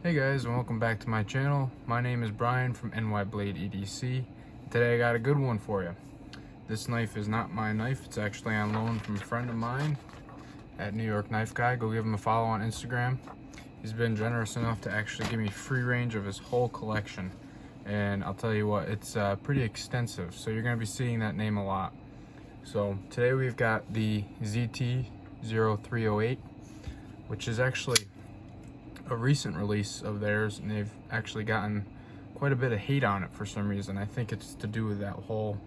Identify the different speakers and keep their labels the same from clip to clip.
Speaker 1: Hey guys, and welcome back to my channel. My name is Brian from NY Blade EDC. Today I got a good one for you. This knife is not my knife, it's actually on loan from a friend of mine at New York Knife Guy. Go give him a follow on Instagram. He's been generous enough to actually give me free range of his whole collection. And I'll tell you what, it's pretty extensive, so you're going to be seeing that name a lot. So today we've got the ZT-0308, which is actually a recent release of theirs, and they've actually gotten quite a bit of hate on it for some reason. I think it's to do with that whole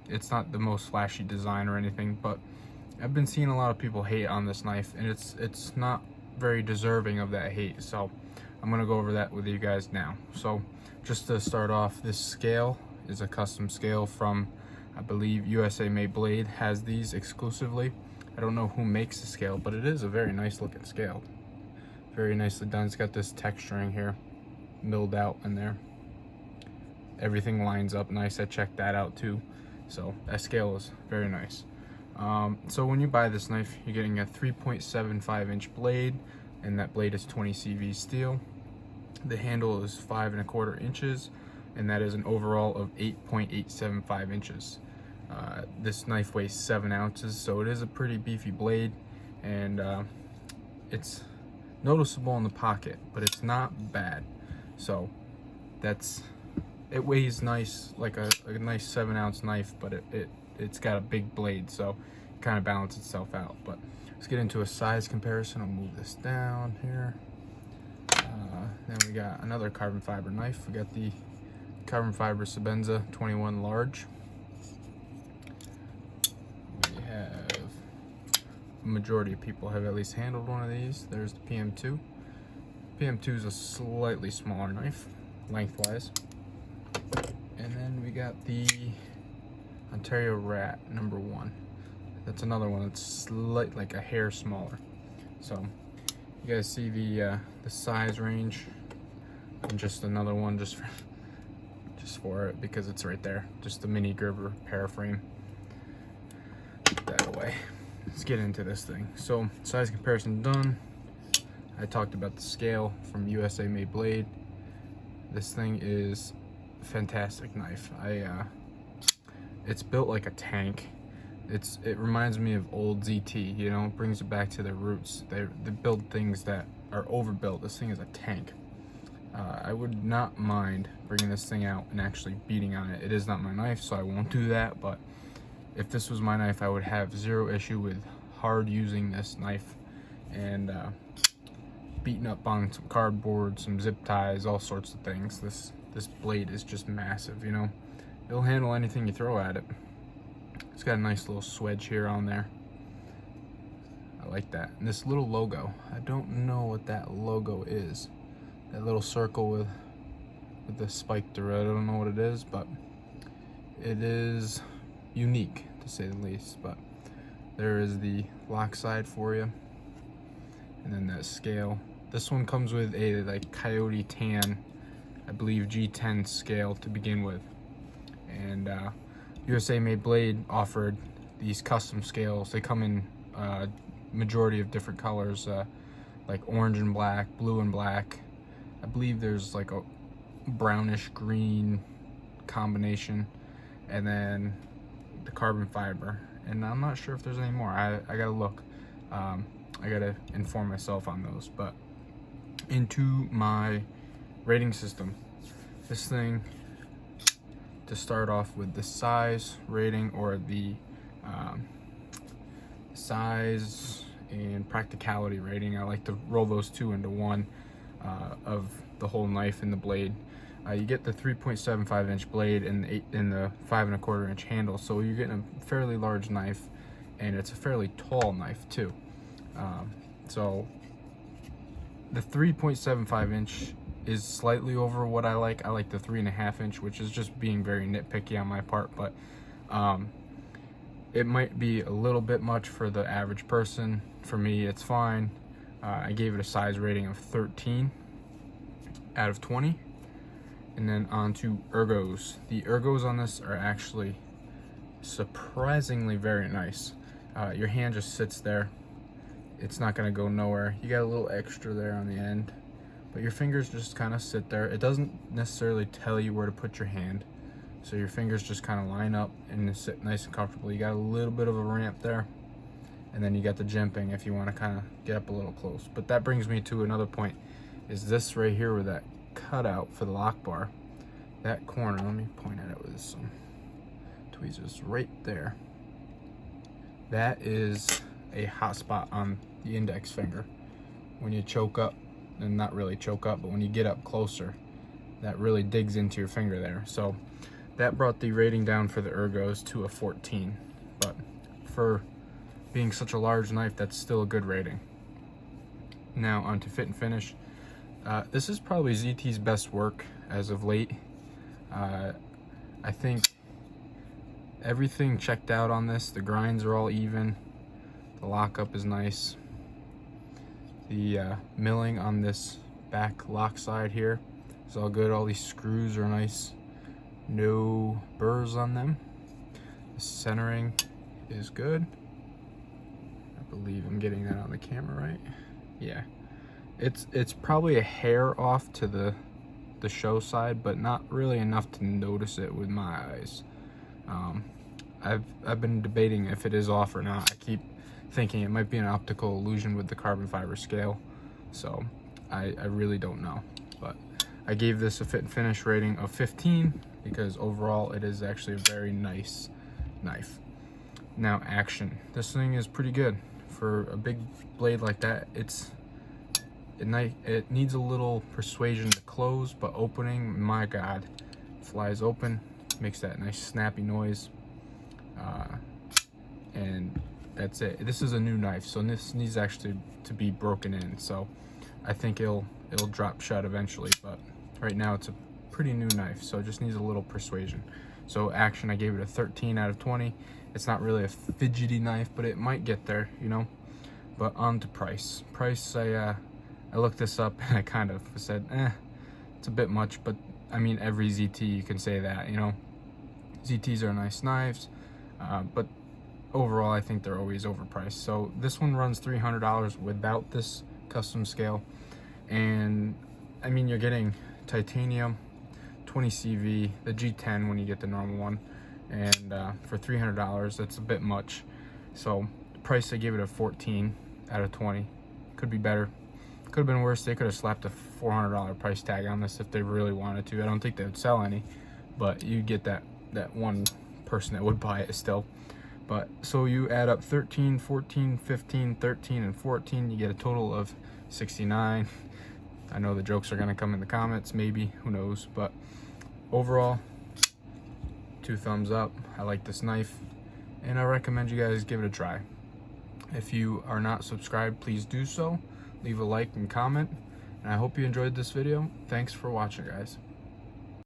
Speaker 1: it's not the most flashy design or anything, but I've been seeing a lot of people hate on this knife, and it's not very deserving of that hate, so I'm gonna go over that with you guys now. So just to start off, this scale is a custom scale from, I believe, USA Made Blade has these exclusively. I don't know who makes the scale, but it is a very nice looking scale. Very nicely done. It's got this texturing here milled out in there. Everything lines up nice. I checked that out too. So that scale is very nice. So when you buy this knife, you're getting a 3.75 inch blade, and that blade is 20 CV steel. The handle is 5¼ inches, and that is an overall of 8.875 inches. This knife weighs 7 ounces, so it is a pretty beefy blade, and it's noticeable in the pocket, but it's not bad. So it weighs nice, like a nice 7-ounce knife, but it's got a big blade, so it kind of balances itself out. But let's get into a size comparison. I'll move this down here. Then we got another carbon fiber knife. We got the carbon fiber Sebenza 21 large. We have majority of people have at least handled one of these. There's the PM2. PM2 is a slightly smaller knife, lengthwise. And then we got the Ontario Rat #1. That's another one that's like a hair smaller. So you guys see the size range, and just another one just for it because it's right there. Just the mini Gerber paraframe. Put that away. Let's get into this thing. So size comparison done. I talked about the scale from USA Made Blade. This thing is a fantastic knife. It's built like a tank. It reminds me of old ZT, you know, it brings it back to their roots. They build things that are overbuilt. This thing is a tank. I would not mind bringing this thing out and actually beating on it. It is not my knife, so I won't do that, but if this was my knife, I would have zero issue with hard using this knife and beating up on some cardboard, some zip ties, all sorts of things. This blade is just massive, you know. It'll handle anything you throw at it. It's got a nice little swedge here on there. I like that. And this little logo, I don't know what that logo is. That little circle with the spike through it, I don't know what it is, but it is unique to say the least. But there is the lock side for you, and then that scale. This one comes with a like coyote tan, I believe G10 scale to begin with, and USA Made Blade offered these custom scales. They come in majority of different colors, like orange and black, blue and black. I believe there's like a brownish green combination, and then the carbon fiber. And I'm not sure if there's any more. I gotta look. I gotta inform myself on those. But into my rating system, this thing, to start off with the size rating, or the size and practicality rating, I like to roll those two into one, of the whole knife and the blade. You get the 3.75 inch blade and the 5¼ inch handle, so you're getting a fairly large knife, and it's a fairly tall knife too. So the 3.75 inch is slightly over what I like. I like the 3.5 inch, which is just being very nitpicky on my part, but it might be a little bit much for the average person. For me, it's fine. I gave it a size rating of 13 out of 20. And then on to ergos. The ergos on this are actually surprisingly very nice. Your hand just sits there. It's not gonna go nowhere. You got a little extra there on the end, but your fingers just kind of sit there. It doesn't necessarily tell you where to put your hand, so your fingers just kind of line up and sit nice and comfortable. You got a little bit of a ramp there, and then you got the jimping if you want to kind of get up a little close. But that brings me to another point, is this right here with that cutout for the lock bar. That corner, let me point at it with some tweezers right there. That is a hot spot on the index finger. When you choke up, and not really choke up, but when you get up closer, that really digs into your finger there. So that brought the rating down for the ergos to a 14. But for being such a large knife, that's still a good rating. Now on to fit and finish. This is probably ZT's best work as of late. I think everything checked out on this. The grinds are all even. The lockup is nice. The milling on this back lock side here is all good. All these screws are nice. No burrs on them. The centering is good. I believe I'm getting that on the camera right. Yeah. It's probably a hair off to the show side, but not really enough to notice it with my eyes. I've been debating if it is off or not. I keep thinking it might be an optical illusion with the carbon fiber scale, so I really don't know. But I gave this a fit and finish rating of 15 because overall it is actually a very nice knife. Now action. This thing is pretty good for a big blade like that. It needs a little persuasion to close, but opening, my God, flies open, makes that nice snappy noise, and that's it. This is a new knife, so this needs actually to be broken in. So I think it'll drop shut eventually, but right now it's a pretty new knife, so it just needs a little persuasion. So action, I gave it a 13 out of 20. It's not really a fidgety knife, but it might get there, you know. But on to price. I looked this up and I kind of said, it's a bit much, but I mean, every ZT, you can say that, you know. ZTs are nice knives, but overall, I think they're always overpriced. So this one runs $300 without this custom scale. And I mean, you're getting titanium, 20 CV, the G10 when you get the normal one. And for $300, that's a bit much. So the price, I gave it a 14 out of 20. Could be better. Could have been worse. They could have slapped a $400 price tag on this if they really wanted to. I don't think they would sell any, but you get that one person that would buy it still. But so you add up 13, 14, 15, 13, and 14, you get a total of 69. I know the jokes are going to come in the comments, maybe, who knows, but overall, 2 thumbs up. I like this knife, and I recommend you guys give it a try. If you are not subscribed, please do so. Leave a like and comment, and I hope you enjoyed this video. Thanks for watching, guys.